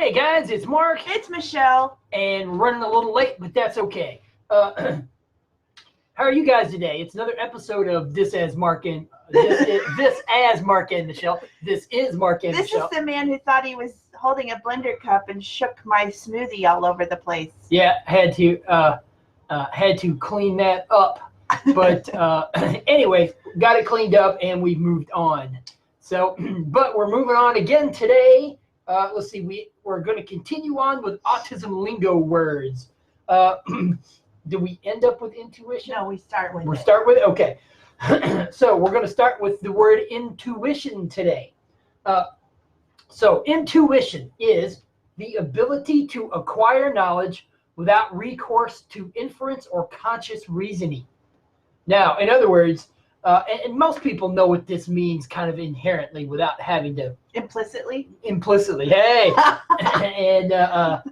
Hey guys, it's Mark. It's Michelle. And we're running a little late, but that's okay. How are you guys today? It's another episode of This As Mark and This As Mark and Michelle. This is Mark and Michelle. This is the man who thought he was holding a blender cup and shook my smoothie all over the place. Yeah, had to clean that up. But anyway, got it cleaned up and we've moved on. So, but we're moving on again today. Let's see, we're going to continue on with autism lingo words. Do we end up with intuition? No, we start with it. Start with it? Okay. So we're going to start with the word intuition today. So intuition is the ability to acquire knowledge without recourse to inference or conscious reasoning. Now, in other words, and most people know what this means kind of inherently without having to. Implicitly. Hey, and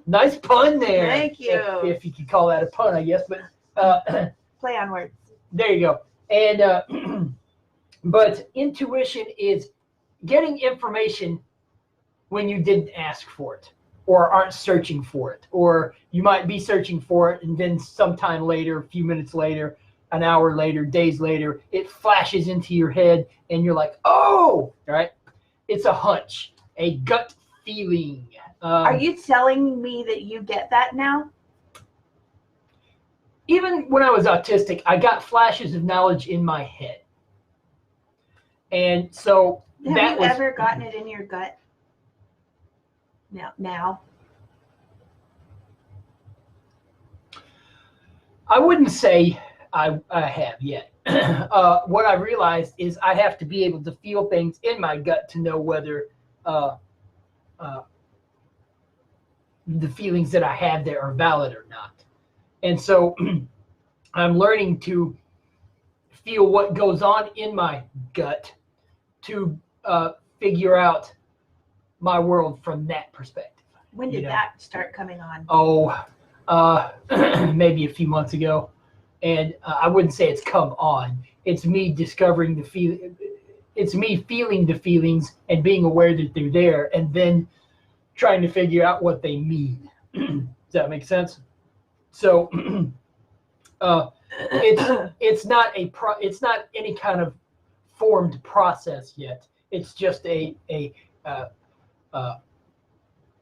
nice pun there. Thank you. If you could call that a pun, I guess. But play on words. There you go. And but intuition is getting information when you didn't ask for it or aren't searching for it, or you might be searching for it and then sometime later, a few minutes later, an hour later, days later, it flashes into your head and you're like, oh, right? It's a hunch, a gut feeling. Are you telling me that you get that now? Even when I was autistic, I got flashes of knowledge in my head. And so Have you ever gotten it in your gut? Now? I wouldn't say I have yet. What I realized is I have to be able to feel things in my gut to know whether the feelings that I have there are valid or not. And so I'm learning to feel what goes on in my gut to figure out my world from that perspective. When did that start coming on? Oh, maybe a few months ago. And I wouldn't say it's come on. It's me discovering the feeling. It's me feeling the feelings and being aware that they're there, and then trying to figure out what they mean. Does that make sense? So it's not any kind of formed process yet. It's just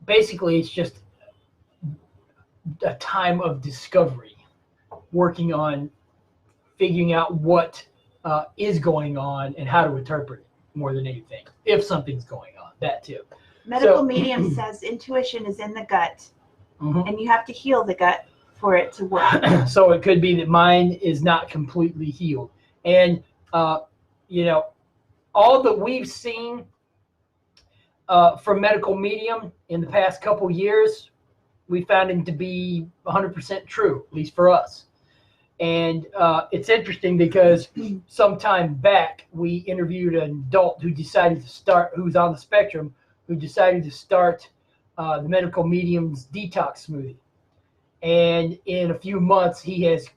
basically it's just a time of discovery. Working on figuring out what is going on and how to interpret it more than anything. If something's going on, that too. Medical medium says intuition is in the gut, and you have to heal the gut for it to work. So it could be that mine is not completely healed. And, all that we've seen from medical medium in the past couple years, we found him to be 100% true, at least for us. And it's interesting because sometime back we interviewed an adult who who's on the spectrum, who decided to start the medical medium's detox smoothie. And in a few months, he has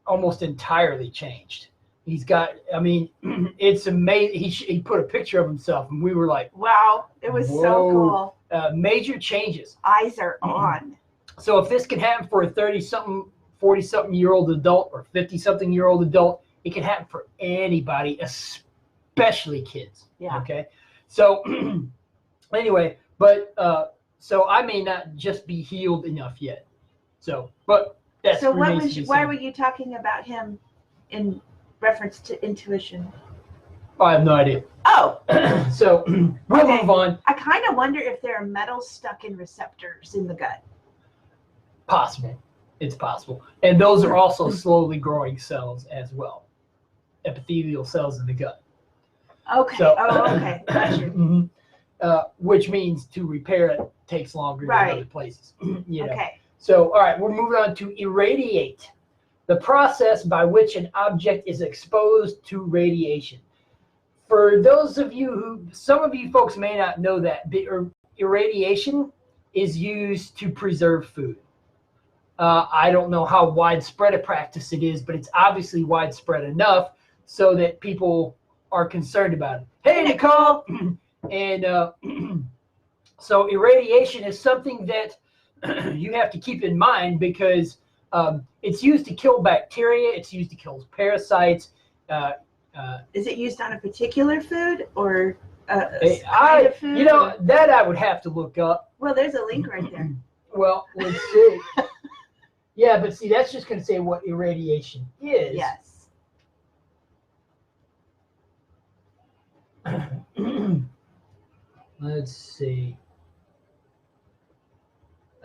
almost entirely changed. He's got, it's amazing. He put a picture of himself and we were like, wow, it was whoa. So cool. Major changes. Eyes are on. So if this can happen for a 30-something, 40-something-year-old adult or 50-something-year-old adult, it can happen for anybody, especially kids. Yeah. Okay. So anyway, but so I may not just be healed enough yet. So, but that's so. Why were you talking about him in reference to intuition? I have no idea. Oh. So we'll move on. I kind of wonder if there are metals stuck in receptors in the gut. Possible. It's possible. And those are also slowly growing cells as well. Epithelial cells in the gut. Okay. So, okay. Gotcha. Which means to repair it takes longer than other places. Okay. So, all right, we're moving on to irradiate. The process by which an object is exposed to radiation. For those of you some of you folks may not know that, irradiation is used to preserve food. I don't know how widespread a practice it is, but it's obviously widespread enough so that people are concerned about it. Hey, Nicole! And So irradiation is something that you have to keep in mind because it's used to kill bacteria. It's used to kill parasites. Is it used on a particular food or kind of food? You know, that I would have to look up. Well, there's a link right there. Well, let's see. Yeah, but see, that's just going to say what irradiation is. Yes. Let's see.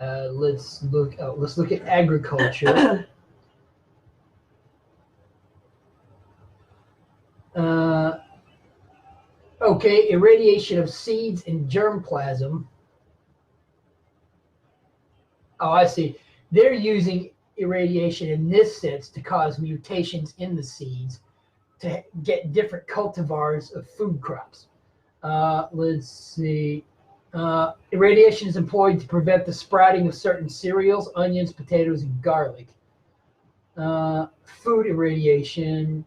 Let's look at agriculture. Okay, irradiation of seeds and germplasm. Oh, I see. They're using irradiation in this sense to cause mutations in the seeds to get different cultivars of food crops. Let's see. Irradiation is employed to prevent the sprouting of certain cereals, onions, potatoes, and garlic. Food irradiation.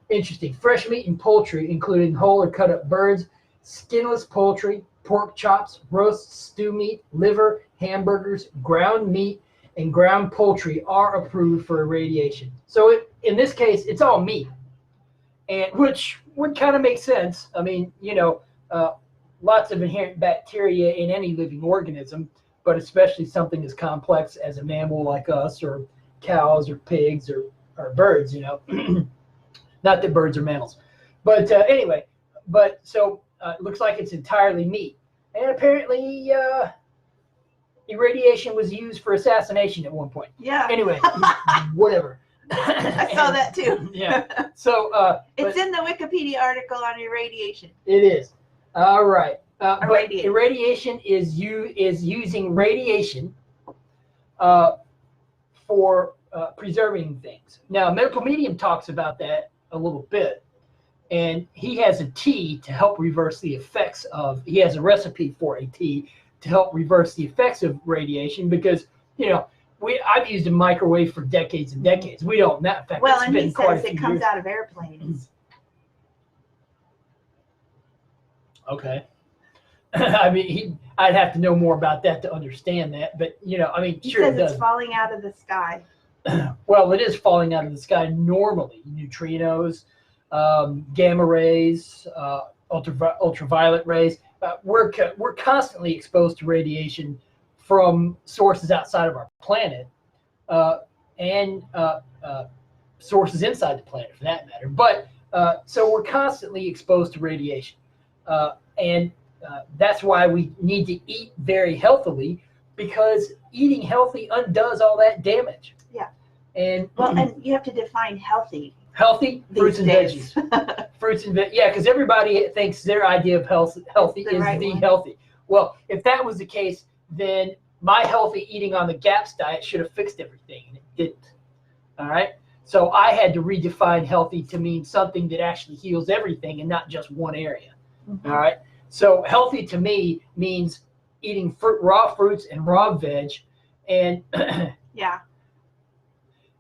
Interesting. Fresh meat and poultry, including whole or cut up birds, skinless poultry, pork chops, roasts, stew meat, liver, hamburgers, ground meat, and ground poultry are approved for irradiation. So in this case, it's all meat, and which would kind of make sense. I mean, you know, lots of inherent bacteria in any living organism, but especially something as complex as a mammal like us, or cows, or pigs, or birds. You know, not that birds are mammals, but anyway. But so it looks like it's entirely meat, and apparently irradiation was used for assassination at one point. Yeah. Anyway, whatever. I saw that too. Yeah. So it's in the Wikipedia article on irradiation. It is. All right. But Irradiation. irradiation is using radiation for preserving things. Now, Medical Medium talks about that a little bit, and he has a tea to help reverse the effects of. He has a recipe for a tea to help reverse the effects of radiation because, you know, I've used a microwave for decades and decades. We don't. In fact, Well, it's and been he quite says a it few comes years. out of airplanes. Okay. I mean, I'd have to know more about that to understand that, but you know, I mean, He sure says it does. it's falling out of the sky. Well, it is falling out of the sky normally. Neutrinos, gamma rays, ultraviolet rays. We're constantly exposed to radiation from sources outside of our planet, and sources inside the planet, for that matter. But so we're constantly exposed to radiation, and that's why we need to eat very healthily, because eating healthy undoes all that damage. Yeah. And Well, and you have to define healthy. healthy fruits and days. veggies. Fruits and yeah, because everybody thinks their idea of healthy the is right the one. healthy. Well, if that was the case, then my healthy eating on the GAPS diet should have fixed everything, and it didn't. All right. So I had to redefine healthy to mean something that actually heals everything and not just one area. Mm-hmm. All right. So healthy to me means eating raw fruits and raw veg, and Yeah.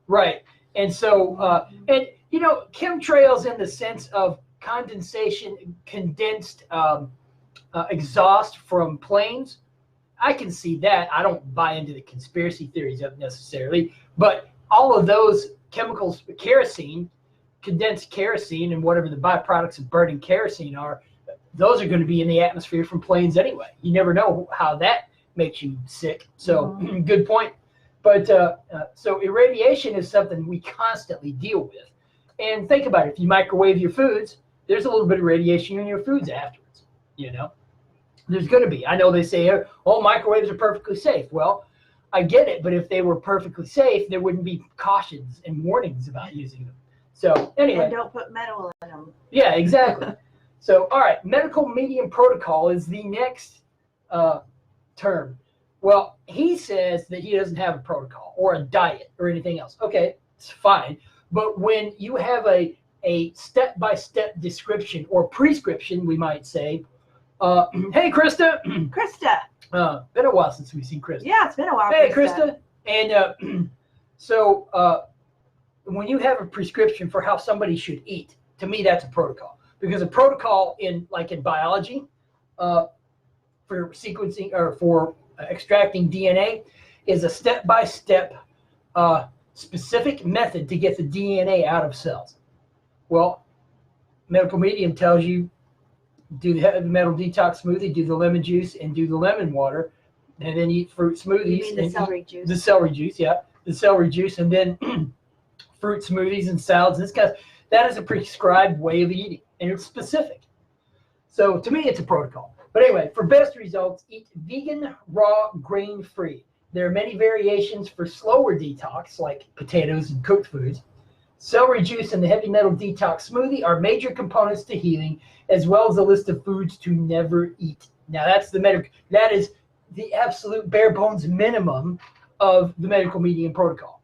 right. And so, and you know, chemtrails in the sense of condensation, condensed exhaust from planes. I can see that. I don't buy into the conspiracy theories of necessarily, but all of those chemicals, kerosene, condensed kerosene, and whatever the byproducts of burning kerosene are, those are going to be in the atmosphere from planes anyway. You never know how that makes you sick. So, good point. But so irradiation is something we constantly deal with. And think about it. If you microwave your foods, there's a little bit of radiation in your foods afterwards. You know, there's going to be. I know they say, oh, microwaves are perfectly safe. Well, I get it. But if they were perfectly safe, there wouldn't be cautions and warnings about using them. So anyway. And don't put metal in them. Yeah, exactly. So, all right, medical medium protocol is the next term. Well, he says that he doesn't have a protocol or a diet or anything else. Okay, it's fine. But when you have a step-by-step description or prescription, we might say, hey, Krista. Krista. Been a while since we've seen Krista. Yeah, it's been a while. Hey, Krista. And so when you have a prescription for how somebody should eat, to me, that's a protocol. Because a protocol in biology for sequencing or for extracting DNA is a step-by-step specific method to get the DNA out of cells. Well, medical medium tells you do the heavy metal detox smoothie, do the lemon juice, and do the lemon water, and then eat fruit smoothies. You mean the celery juice? The celery juice, yeah, the celery juice, and then fruit smoothies and salads. And this kind of, that is a prescribed way of eating, and it's specific. So to me, it's a protocol. But anyway, for best results, eat vegan, raw, grain-free. There are many variations for slower detox, like potatoes and cooked foods. Celery juice and the heavy metal detox smoothie are major components to healing, as well as a list of foods to never eat. Now, that is the absolute bare bones minimum of the medical medium protocol.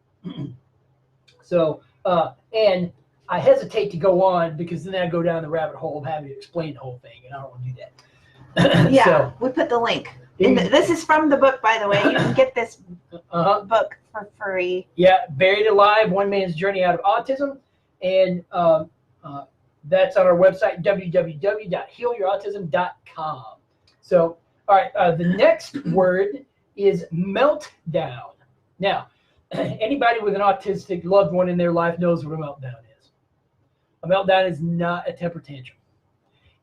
So, and I hesitate to go on because then I go down the rabbit hole of having to explain the whole thing, and I don't want to do that. Yeah, so, we put the link. And this is from the book, by the way. You can get this book for free. Yeah, Buried Alive, One Man's Journey Out of Autism. And that's on our website, www.healyourautism.com. So, all right, the next word is meltdown. Now, anybody with an autistic loved one in their life knows what a meltdown is. A meltdown is not a temper tantrum,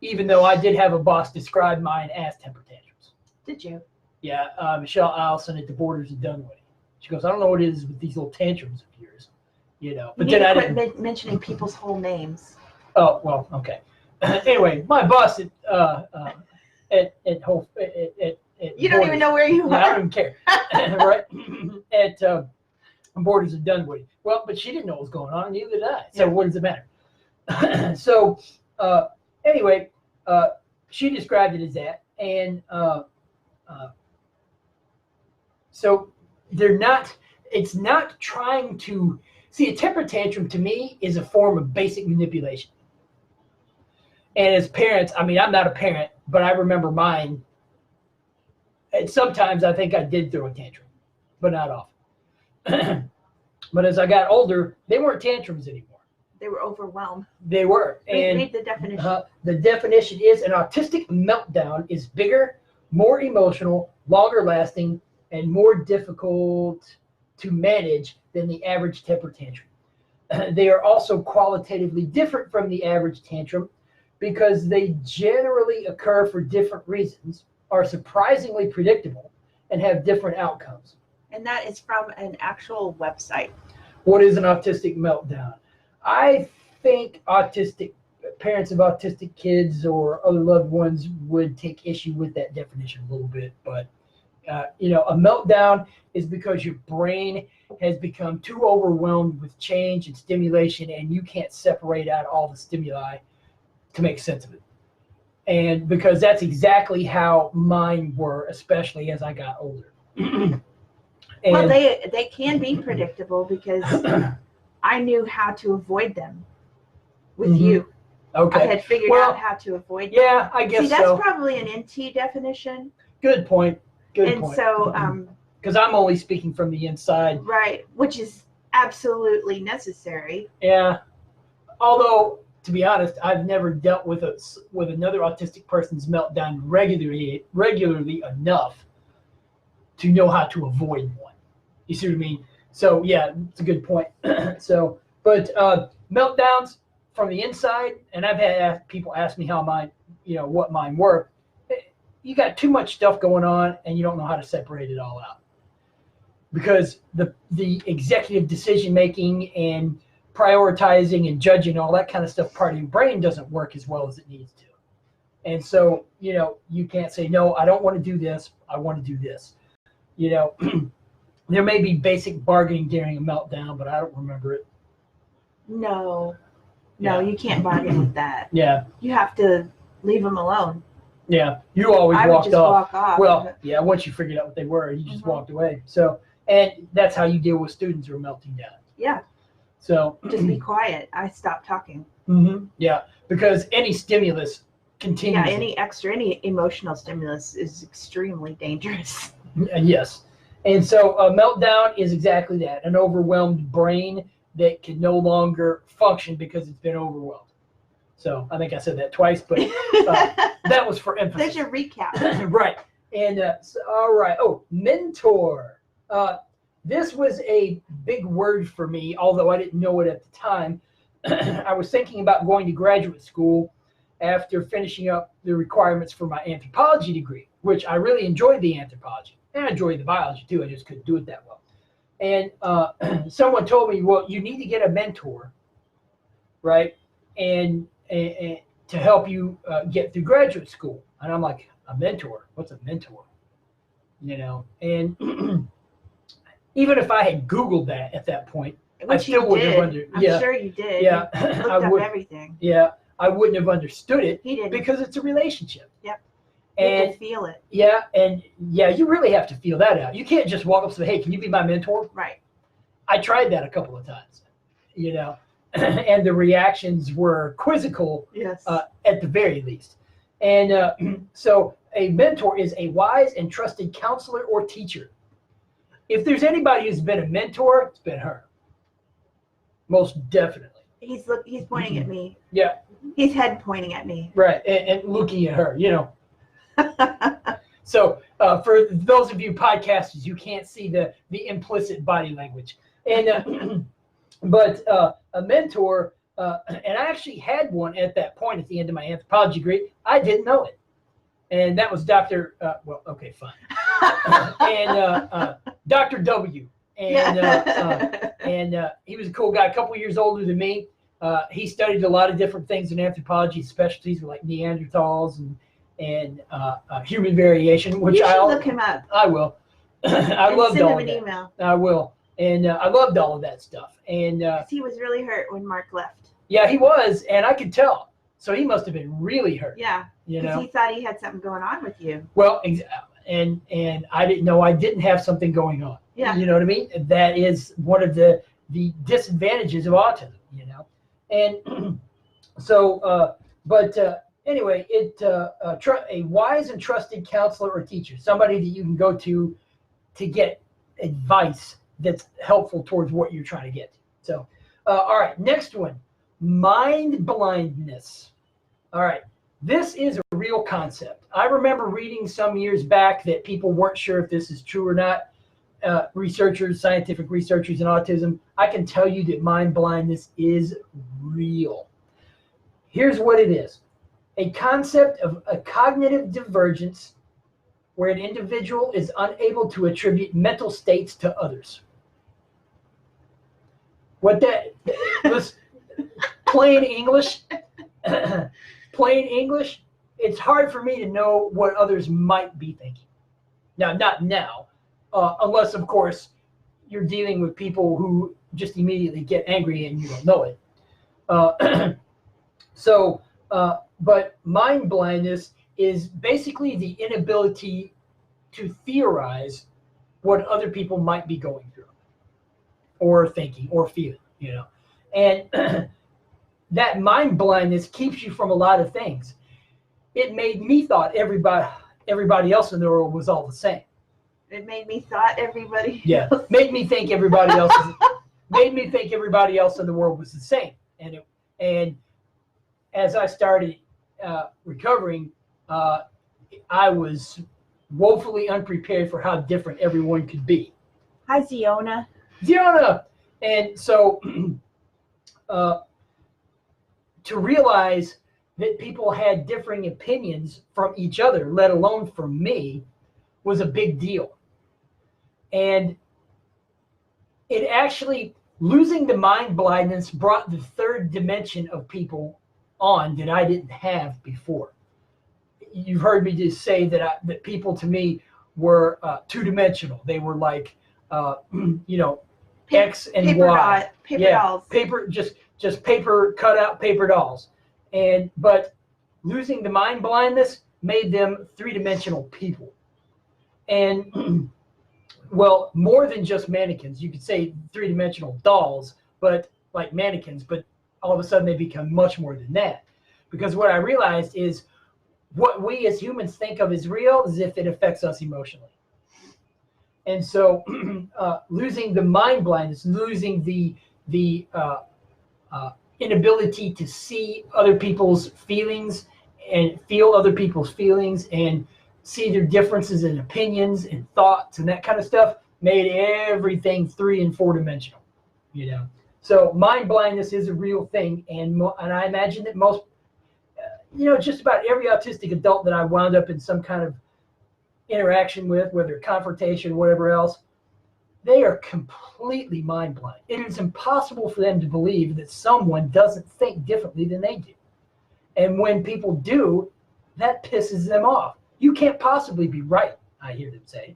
even though I did have a boss describe mine as temper tantrums. Did you? Yeah, Michelle Allison at the Borders of Dunwoody. She goes, I don't know what it is with these little tantrums of yours, you know. But you then need I to didn't. quit mentioning people's whole names. Oh well, okay. Anyway, my boss at You don't even know where you yeah, are. I don't even care. Right? At Borders of Dunwoody. Well, but she didn't know what was going on, and neither did I. So what does it matter? So anyway, she described it as that, and so they're not. It's not trying to see a temper tantrum. To me, is a form of basic manipulation. And as parents, I mean, I'm not a parent, but I remember mine. And sometimes I think I did throw a tantrum, but not often. But as I got older, they weren't tantrums anymore. They were overwhelmed. They were. And read the definition. the definition is an autistic meltdown is bigger, more emotional, longer lasting, and more difficult to manage than the average temper tantrum. They are also qualitatively different from the average tantrum because they generally occur for different reasons, are surprisingly predictable, and have different outcomes. And that is from an actual website. What is an autistic meltdown? I think parents of autistic kids or other loved ones would take issue with that definition a little bit. But, a meltdown is because your brain has become too overwhelmed with change and stimulation, and you can't separate out all the stimuli to make sense of it. And because that's exactly how mine were, especially as I got older. Well, they can be predictable because I knew how to avoid them with you. Okay. I had figured out how to avoid them. Yeah, I guess so. See, that's probably an NT definition. Good point. Good point. And so, because I'm only speaking from the inside. Right, which is absolutely necessary. Yeah. Although, to be honest, I've never dealt with another autistic person's meltdown regularly enough to know how to avoid one. You see what I mean? So yeah, it's a good point. So, but meltdowns from the inside, and I've had people ask me how what mine were. You got too much stuff going on, and you don't know how to separate it all out. Because the executive decision making and prioritizing and judging, all that kind of stuff, part of your brain doesn't work as well as it needs to. And so, you can't say, no, I don't want to do this. I want to do this. There may be basic bargaining during a meltdown, but I don't remember it. No, Yeah. you can't bargain with that. Yeah. You have to leave them alone. Yeah. You always I would walked just off. walk off. Well, yeah, once you figured out what they were, you just walked away. So, and that's how you deal with students who are melting down. Yeah. So Just be quiet. I stopped talking. Yeah, because any stimulus continues. Yeah, any emotional stimulus is extremely dangerous. Yes. And so a meltdown is exactly that, an overwhelmed brain that can no longer function because it's been overwhelmed. So I think I said that twice, but that was for emphasis. There's your recap. Right. And all right. Oh, mentor. This was a big word for me, although I didn't know it at the time. I was thinking about going to graduate school after finishing up the requirements for my anthropology degree, which I really enjoyed the anthropology. And I enjoyed the biology too. I just couldn't do it that well. And someone told me, well, you need to get a mentor, right? And to help you get through graduate school. And I'm like, a mentor? What's a mentor? You know, and even if I had Googled that at that point, I still wouldn't have understood. I'm sure you did. Yeah, You looked up everything. Yeah, I wouldn't have understood it. He didn't. Because it's a relationship. Yep. And you can feel it. Yeah, and yeah, you really have to feel that out. You can't just walk up and say, "Hey, can you be my mentor?" Right. I tried that a couple of times, you know, and the reactions were quizzical. Yes. At the very least. And so a mentor is a wise and trusted counselor or teacher. If there's anybody who's been a mentor, it's been her. Most definitely. He's pointing at me. Yeah. His head pointing at me. Right, and looking at her, you know. So for those of you podcasters, you can't see the implicit body language. And but a mentor, and I actually had one at that point at the end of my anthropology degree. I didn't know it. And that was Dr. Well, okay, fine. And Dr. W. And he was a cool guy, a couple years older than me. He studied a lot of different things in anthropology. Specialties were like Neanderthals and human variation, which you should look him up. I will. I loved all of that. Email. I will. And I loved all of that stuff. And he was really hurt when Mark left. Yeah, he was, and I could tell. So he must have been really hurt. Yeah, because he thought he had something going on with you. Well, and I didn't know I didn't have something going on. Yeah. You know what I mean? That is one of the disadvantages of autism, you know. And so, anyway, a wise and trusted counselor or teacher, somebody that you can go to get advice that's helpful towards what you're trying to get. So, all right, next one, mindblindness. All right, this is a real concept. I remember reading some years back that people weren't sure if this is true or not. Researchers, scientific researchers in autism, I can tell you that mindblindness is real. Here's what it is. A concept of a cognitive divergence where an individual is unable to attribute mental states to others. What that was, plain English, it's hard for me to know what others might be thinking. Now, not now, unless, of course, you're dealing with people who just immediately get angry and you don't know it. But mind blindness is basically the inability to theorize what other people might be going through or thinking or feeling, you know. And that mind blindness keeps you from a lot of things. It made me thought everybody else in the world was all the same. It made me thought everybody. Yeah, made me think everybody else in the world was the same. And as I started recovering, I was woefully unprepared for how different everyone could be. Hi, Ziona. And so to realize that people had differing opinions from each other, let alone from me, was a big deal. And it actually, losing the mind blindness brought the third dimension of people on that I didn't have before. You've heard me just say that people to me were two-dimensional. They were like, X and Y. Paper dolls. Paper, just paper, cut out paper dolls. But losing the mind blindness made them three-dimensional people. And well, more than just mannequins. You could say three-dimensional dolls, but like mannequins, but all of a sudden they become much more than that. Because what I realized is what we as humans think of as real is if it affects us emotionally. And so losing the mind blindness, losing the inability to see other people's feelings and feel other people's feelings and see their differences in opinions and thoughts and that kind of stuff, made everything 3- and 4-dimensional, you know. So mind blindness is a real thing, and I imagine that most, you know, just about every autistic adult that I wound up in some kind of interaction with, whether confrontation or whatever else, they are completely mind blind. It is impossible for them to believe that someone doesn't think differently than they do. And when people do, that pisses them off. You can't possibly be right, I hear them say,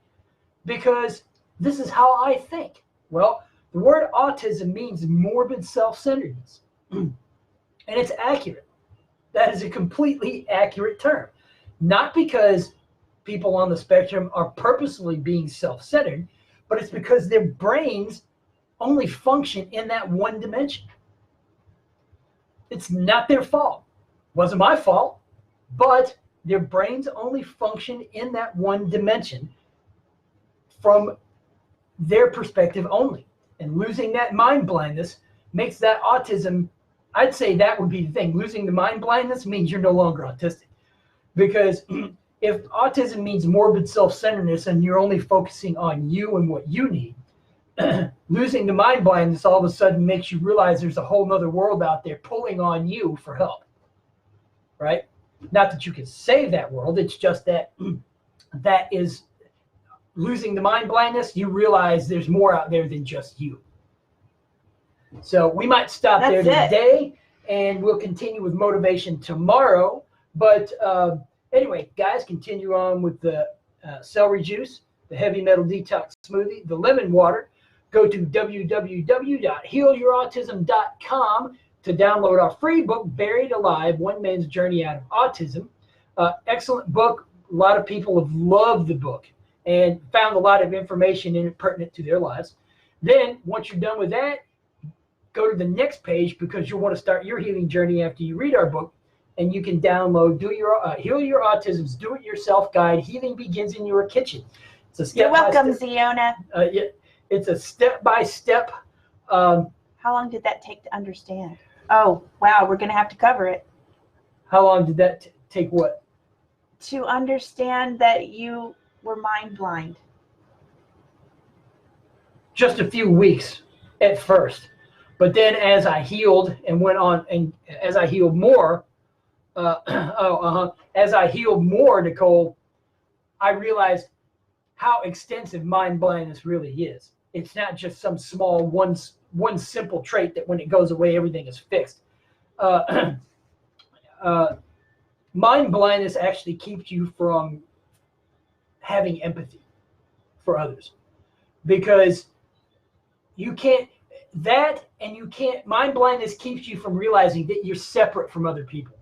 because this is how I think. Well, the word autism means morbid self-centeredness, and it's accurate. That is a completely accurate term. Not because people on the spectrum are purposely being self-centered, but it's because their brains only function in that one dimension. It's not their fault. It wasn't my fault, but their brains only function in that one dimension from their perspective only. And losing that mind blindness makes that autism, I'd say that would be the thing. Losing the mind blindness means you're no longer autistic. Because if autism means morbid self-centeredness and you're only focusing on you and what you need, losing the mind blindness all of a sudden makes you realize there's a whole nother world out there pulling on you for help, right? Not that you can save that world, it's just that that is losing the mind blindness, you realize there's more out there than just you. So we might stop there today, and we'll continue with motivation tomorrow. But anyway, guys, continue on with the celery juice, the heavy metal detox smoothie, the lemon water. Go to www.healyourautism.com to download our free book, Buried Alive, One Man's Journey Out of Autism. Excellent book. A lot of people have loved the book and found a lot of information in it pertinent to their lives. Then, once you're done with that, go to the next page, because you'll want to start your healing journey after you read our book, and you can download Heal Your Autism's Do-It-Yourself Guide, Healing Begins in Your Kitchen. It's a step. You're welcome, Ziona. Yeah, it's a step-by-step. How long did that take to understand? Oh, wow, we're going to have to cover it. How long did that take what? To understand that you were mind blind. Just a few weeks at first. But then as I healed and went on, and as I healed more, as I healed more, Nicole, I realized how extensive mind blindness really is. It's not just some small one simple trait that when it goes away, everything is fixed. Mind blindness actually keeps you from having empathy for others, because you can't, mind blindness keeps you from realizing that you're separate from other people.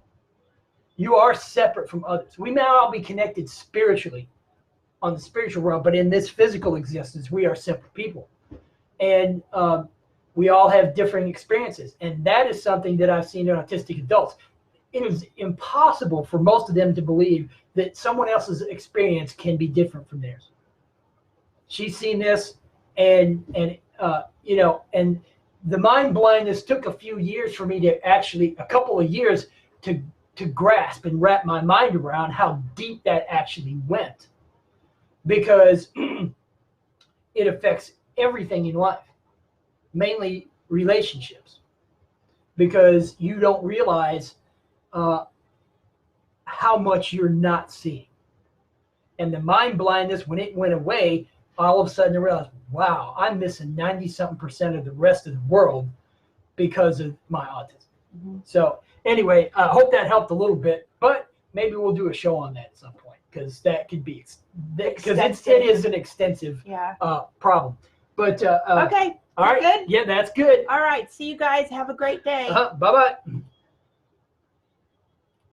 You are separate from others. We may all be connected spiritually on the spiritual realm, but in this physical existence, we are separate people. And we all have differing experiences. And that is something that I've seen in autistic adults. It is impossible for most of them to believe that someone else's experience can be different from theirs. She's seen this, and you know, and the mind blindness took a few years for me to actually, a couple of years to grasp and wrap my mind around how deep that actually went, because it affects everything in life, mainly relationships, because you don't realize how much you're not seeing. And the mind blindness, when it went away, all of a sudden I realized, wow, I'm missing 90-something% of the rest of the world because of my autism. Mm-hmm. So anyway, I hope that helped a little bit, but maybe we'll do a show on that at some point, because that could be, because it is an extensive problem. But okay, all right, good. Yeah, that's good. All right, see you guys. Have a great day. Bye-bye.